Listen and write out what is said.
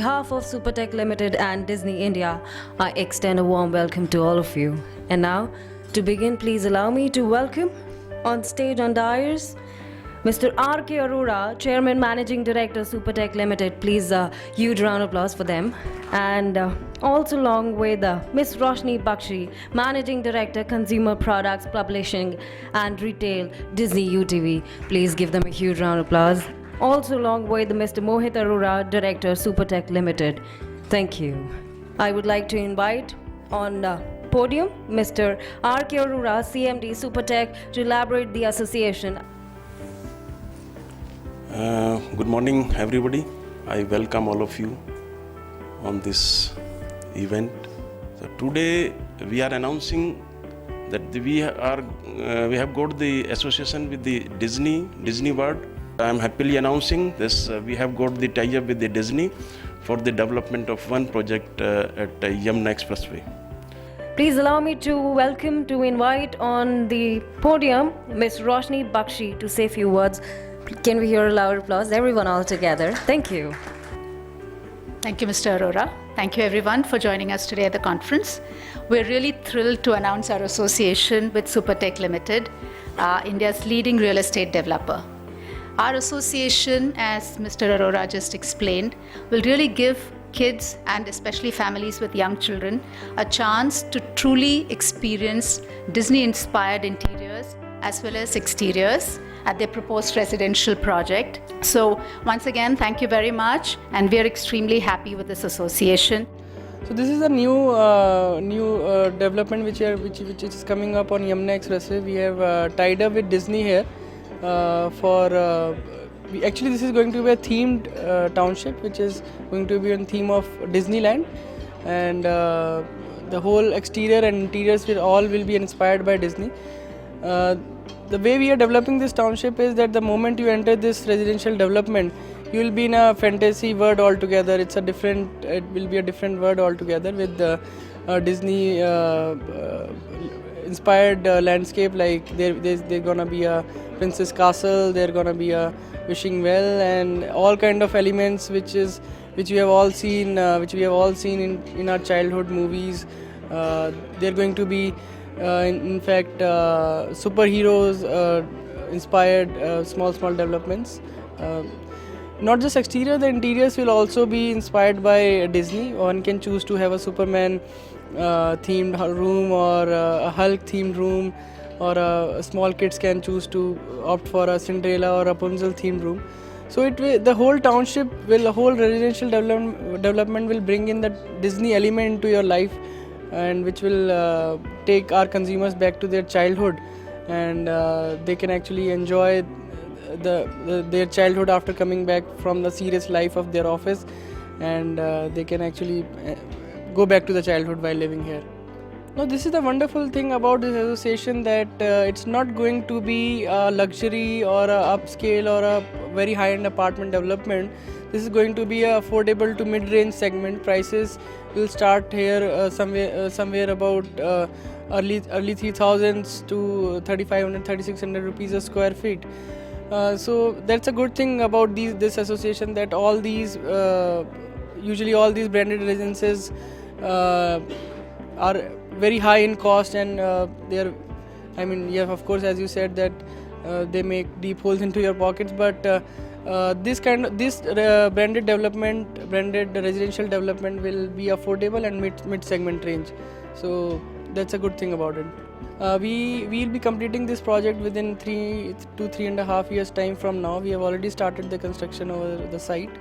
behalf of Supertech Limited and Disney India, I extend a warm welcome to all of you. And now, to begin, please allow me to welcome on stage on dais Mr. R.K. Arora, Chairman Managing Director, Supertech Limited. Please, huge round of applause for them. And also along with Ms. Roshni Bakshi, Managing Director, Consumer Products, Publishing and Retail, Disney UTV. Please give them a huge round of applause. Also along with Mr. Mohit Arora, Director, Supertech Limited. Thank you. I would like to invite on podium Mr. R.K. Arora, CMD, Supertech, to elaborate the association. Good morning, everybody. I welcome all of you on this event. So today we are announcing that we have got the association with the Disney World. I am happily announcing this. We have got the tie-up with the Disney for the development of one project at Yamuna Expressway. Please allow me to invite on the podium Ms. Roshni Bakshi to say a few words. Can we hear a loud applause? Everyone all together. Thank you. Thank you, Mr. Arora. Thank you, everyone, for joining us today at the conference. We're really thrilled to announce our association with Supertech Limited, India's leading real estate developer. Our association, as Mr. Arora just explained, will really give kids and especially families with young children a chance to truly experience Disney-inspired interiors as well as exteriors at their proposed residential project. So once again, thank you very much, and we are extremely happy with this association. So this is a new development which is coming up on Yamuna Expressway. We have tied up with Disney here actually this is going to be a themed township which is going to be on theme of Disneyland, and the whole exterior and interiors will be inspired by Disney. The way we are developing this township is that the moment you enter this residential development, you will be in a fantasy world altogether. It will be a different world altogether with the Disney inspired landscape. Like there's gonna be a Princess Castle, there's gonna be a wishing well, and all kind of elements which we have all seen in our childhood movies. They're going to be in fact superheroes inspired small developments. Not just exterior, the interiors will also be inspired by Disney. One can choose to have a Superman themed room, or a Hulk themed room, or small kids can choose to opt for a Cinderella or Rapunzel themed room. So the whole residential development will bring in the Disney element into your life, and which will take our consumers back to their childhood, and they can actually enjoy their childhood after coming back from the serious life of their office, and they can actually go back to the childhood while living here. Now, this is the wonderful thing about this association, that it's not going to be a luxury or a upscale or a very high-end apartment development. This is going to be a affordable to mid-range segment. Prices will start here somewhere about early 3000s to 3500-3600 rupees a square feet. So that's a good thing about this association, that usually all these branded residences are very high in cost, and of course, as you said, that they make deep holes into your pockets, but this branded residential development will be affordable and mid segment range. So that's a good thing about it. We will be completing this project within 3 to 3.5 years time from now. We have already started the construction over the site.